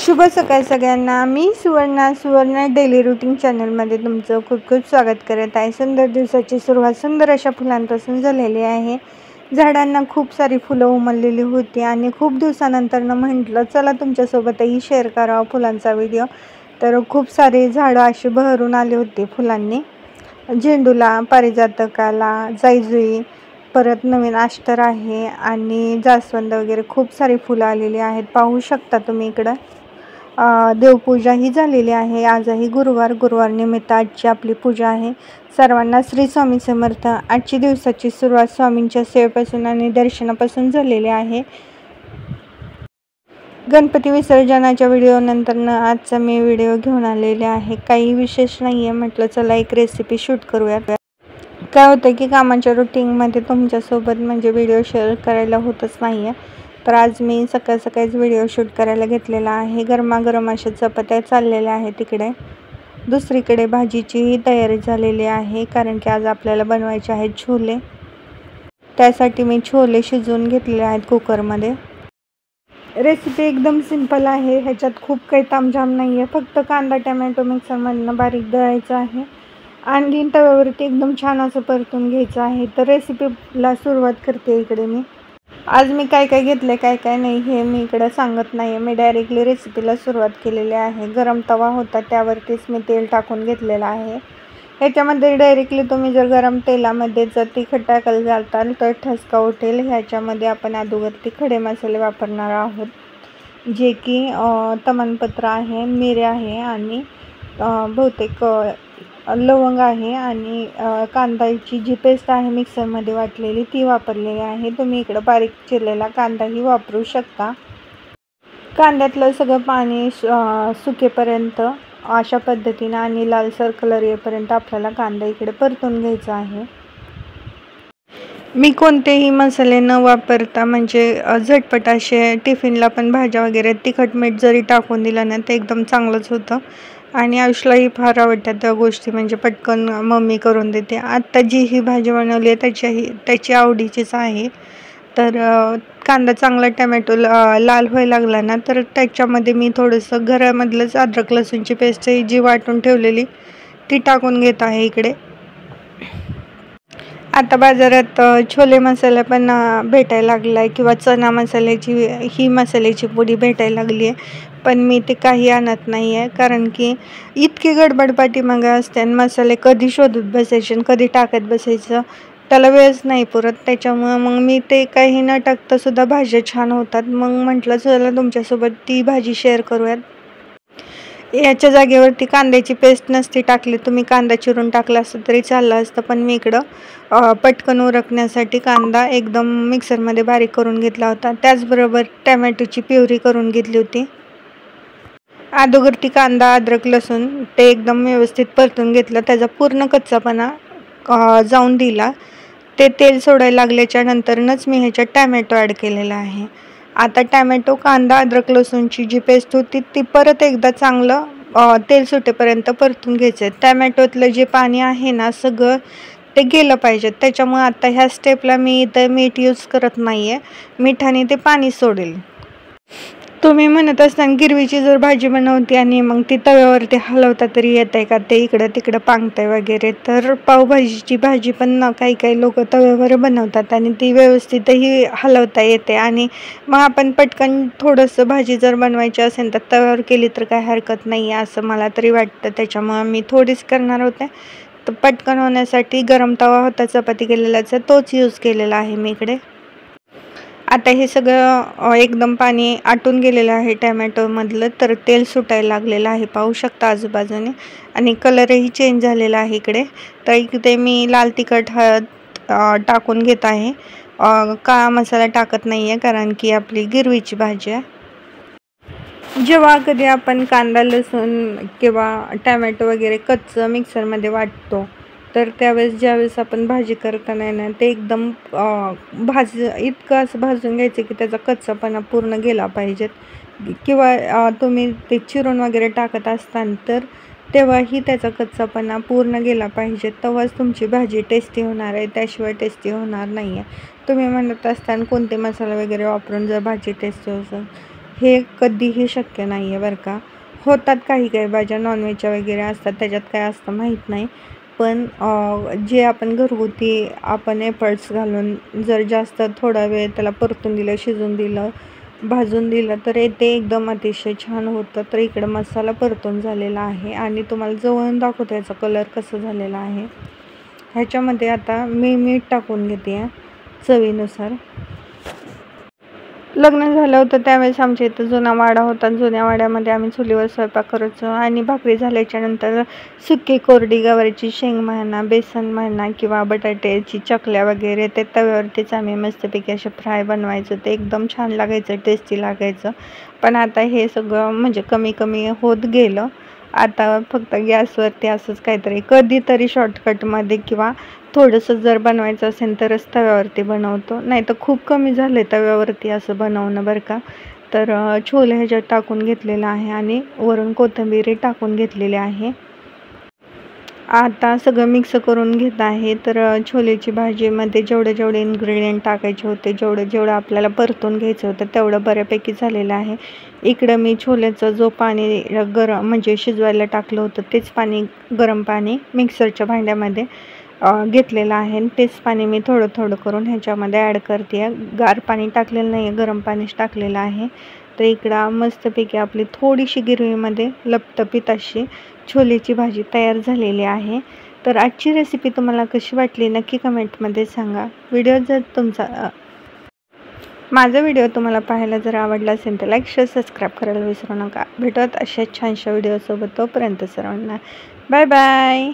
शुभ सकाळ सगळ्यांना। मी सुवर्ण डेली रुटीन चॅनलमध्ये तुमचं खूप खूप स्वागत करत आहे। सुंदर दिवसाची सुरुवात सुंदर अशा फुलांपासून झालेली आहे। झाडांना खूप सारी फुलं उमललेली होती आणि खूप दिवसानंतर म्हटलं चला तुमच्यासोबतही शेअर करावा फुलांचा व्हिडिओ। तर खूप सारे झाडं अशी बहरून आले होते फुलांनी, झेंडूला, पारिजातकाला, जाईजुई, परत नवीन अष्टर आहे आणि जास्वंद वगैरे खूप सारी फुलं आलेली आहेत। पाहू शकता तुम्ही इकडं देवपूजा ही झालेली आहे। आजही गुरुवार निमित्त आजची आपली पूजा आहे। सर्वांना श्री स्वामी समर्थ। आजची दिवसाची सुरुवात स्वामींच्या सेवेपासून आणि दर्शनापासून झालेली आहे। गणपती विसर्जनाच्या व्हिडिओ नंतर आजचा मी व्हिडिओ घेऊन आलेले आहे। काही विशेष नाही आहे, म्हटलं चला एक रेसिपी शूट करूयात। काय होतं की कामाच्या रुटीनमध्ये तुमच्यासोबत म्हणजे व्हिडिओ शेअर करायला होतच नाही आहे। तर आज मी सकाळीच व्हिडिओ शूट करायला घेतलेला आहे। गरमागरम अशा चपात्या चाललेल्या आहेत तिकडे। दुसरीकडे भाजीचीही तयारी झालेली आहे, कारण की आज आपल्याला बनवायचे आहेत छोले। त्यासाठी मी छोले शिजवून घेतलेले आहेत कुकरमध्ये। रेसिपी एकदम सिंपल आहे, ह्याच्यात खूप काही तामझाम नाही आहे। फक्त कांदा टोमॅटो मिक्सरमधनं बारीक दळायचा आहे आणि तव्यावरती एकदम छान असं परतून घ्यायचं आहे। तर रेसिपीला सुरुवात करते। इकडे मी आज काय घेतले काय नाही हे मी इकडे सांगत नाही, मी डायरेक्टली रेसिपीला सुरुवात केलेली आहे। गरम तवा होता त्यावरतीच मी तेल टाकून घेतलेलं आहे। ह्याच्यामध्ये डायरेक्टली तुम्ही जर गरम तेलामध्ये जर तिखट टाकायला जाताल तर ठसका उठेल। ह्याच्यामध्ये आपण अगोदरती खडे मसाले वापरणार आहोत, जे की तमालपत्र आहे, मिरे आहे आणि बहुतेक लवंग आहे आणि कांद्याची जी पेस्ट आहे मिक्सरमध्ये वाटलेली ती वापरलेली आहे। तुम्ही इकडं बारीक चिरलेला कांदाही वापरू शकता। कांद्यातलं सगळं पाणी सुकेपर्यंत अशा पद्धतीने आणि लालसर कलर येईपर्यंत आपल्याला कांदा इकडे परतून घ्यायचा आहे। मी कोणतेही मसाले न वापरता म्हणजे झटपट असे टिफिनला पण भाज्या वगैरे तिखट मीठ जरी टाकून दिलं ना ते एकदम चांगलंच होतं आणि आयुषलाही फार आवडतात त्या गोष्टी, म्हणजे पटकन मम्मी करून देते। आत्ता जी ही भाजी बनवली आहे त्याची आवडीचीच आहे। तर कांदा चांगला टोमॅटो लाल व्हायला लागला ना तर त्याच्यामध्ये मी थोडंसं घरामधलंच अद्रक लसूणची पेस्ट जी वाटून ठेवलेली ती टाकून घेत आहे इकडे। आता बाजारात छोले मसाला पण भेटायला लागला आहे किंवा चना मसाल्याची ही मसाल्याची पुडी भेटायला लागली आहे, पण मी ते काही आणत नाही आहे, कारण की इतकी गडबड पाठीमागे असते आणि मसाले कधी शोधत बसायचे आणि कधी टाकत बसायचं त्याला वेळच नाही पुरत। त्याच्यामुळं मग मी ते काही न टाकता सुद्धा भाज्या छान होतात। मग म्हटलं चला तुमच्यासोबत ती भाजी शेअर करूयात। याच्या जागेवरती कांद्याची पेस्ट नसती टाकली, तुम्ही कांदा चिरून टाकला असतं तरी चाललं असतं, पण मी इकडं पटकन उरकण्यासाठी कांदा एकदम मिक्सरमध्ये बारीक करून घेतला होता। त्याचबरोबर टोमॅटोची प्युरी करून घेतली होती। अगोदर कांदा अद्रक लसूण ते एकदम व्यवस्थित परतून घेतलं, त्याचा पूर्ण कच्चापणा जाऊन दिला। ते तेल सोडायला लागल्याच्या नंतरच मी ह्याच्यात टोमॅटो ॲड केलेला आहे। आता टोमॅटो, कांदा, अद्रक लसूणची जी पेस्ट होती ती परत एकदा चांगलं तेल सुटेपर्यंत परतून घ्यायचं। टोमॅटोतलं जे पाणी आहे ना सगळं ते गेलं पाहिजे, त्याच्यामुळे आता ह्या स्टेपला मी इथं मीठ यूज करत नाही आहे, मिठाने ते पाणी सोडेल। तुम्ही म्हणत असताना गिरवीची जर भाजी बनवते आणि मग ती तव्यावरती हलवता तरी येत आहे का, ते इकडं तिकडं पांगतंय वगैरे, तर पावभाजीची भाजी पण काही लोक तव्यावर बनवतात आणि ती व्यवस्थितही हलवता येते आणि मग आपण पटकन थोडंसं भाजी जर बनवायची असेल तर तव्यावर केली तर काही हरकत नाही आहे असं मला तरी वाटतं। त्याच्यामुळं मी थोडीच करणार होते, तर पटकन होण्यासाठी गरम तवा होता चपाती केलेलाचा तोच यूज केलेला आहे मी इकडे। आता हे सगळं एकदम पाणी आटून गेलेलं आहे टोमॅटोमधलं, तर तेल सुटायला लागलेलं आहे पाहू शकता आजूबाजूने आणि कलरही चेंज झालेला आहे इकडे। तर इकडे मी लाल तिखट हळद टाकून घेत आहे, काळा मसाला टाकत नाही आहे कारण की आपली गिरवीची भाजी आहे। जेव्हा कधी आपण कांदा लसूण किंवा टोमॅटो वगैरे कच्चं मिक्सरमध्ये वाटतो तर ज्यावेळेस आपण भाजी करताना ना ते एकदम इतकं असं भाजून घ्यायचं की त्याचा कच्चापणा पूर्ण गेला पाहिजेत, किंवा तुम्ही ते चिरून वगैरे टाकत असताना तर तेव्हाही त्याचा कच्चापणा पूर्ण गेला पाहिजे, तेव्हाच तुमची भाजी टेस्टी होणार आहे, त्याशिवाय टेस्टी होणार नाही आहे। तुम्ही म्हणत असताना कोणते मसाले वगैरे वापरून जर भाजी टेस्टी असेल हे कधीही शक्य नाही आहे बरं का. होतात काही काही भाज्या नॉनव्हेजच्या वगैरे असतात, त्याच्यात काय असतं माहीत नाही. पण जे आपण घरगुती आपण एफर्ट्स घालून जर जास्त थोडा वेळ त्याला परतून दिलं, शिजून दिलं, भाजून दिलं तर ते एकदम अतिशय छान होतं. तर इकडं मसाला परतून झालेला आहे आणि तुम्हाला जवळून दाखवते याचा कलर कसं झालेला आहे. ह्याच्यामध्ये आता मी मीठ टाकून घेते आहे चवीनुसार. लग्न झालं होतं त्यावेळेस आमच्या इथं जुना वाडा होता. जुन्या वाड्यामध्ये आम्ही चुलीवर स्वयंपाक करायचो आणि भाकरी झाल्याच्यानंतर सुकी कोरडी गवारीची शेंग म्हणा, बेसन म्हणा किंवा बटाट्याची चकल्या वगैरे ते तव्यावरतीच आम्ही मस्तपैकी असे फ्राय बनवायचो. ते एकदम छान लागायचं, टेस्टी लागायचं. पण आता हे सगळं म्हणजे कमी कमी होत गेलं. आता फक्त गॅसवरती असंच काहीतरी कधीतरी शॉर्टकटमध्ये किंवा थोडंसं जर बनवायचं असेल तरच तव्यावरती बनवतो, नाही तर खूप कमी झालं आहे तव्यावरती असं बनवणं बरं का. तर छोले ह्याच्यात टाकून घेतलेलं आहे आणि वरून कोथिंबीर टाकून घेतलेली आहे. आता सगळं मिक्स करून घेत आहे. तर छोलेची भाजीमध्ये जेवढे इन्ग्रेडियंट टाकायचे होते, जेवढं आपल्याला परतून घ्यायचं होतं तेवढं बऱ्यापैकी झालेलं आहे. इकडं मी छोल्याचं जो पाणी गरम म्हणजे शिजवायला टाकलं होतं तेच पाणी, गरम पाणी मिक्सरच्या भांड्यामध्ये घेतलेलं आहे. तेच पाणी मी थोडं करून ह्याच्यामध्ये ॲड करते आहे. गार पाणी टाकलेलं नाही आहे, गरम पाणीच टाकलेलं आहे. तर इकडं मस्तपैकी आपली थोडीशी गिरवीमध्ये लपतपीत अशी छोलेची भाजी तयार झालेली आहे. तर आजची रेसिपी तुम्हाला कशी वाटली नक्की कमेंटमध्ये सांगा. माझा व्हिडिओ तुम्हाला पाहायला जर आवडला असेल तर लाईक, शेअर, सबस्क्राईब करायला विसरू नका. भेटूयात अशाच छानशा व्हिडिओसोबत. तोपर्यंत सर्वांना बाय बाय.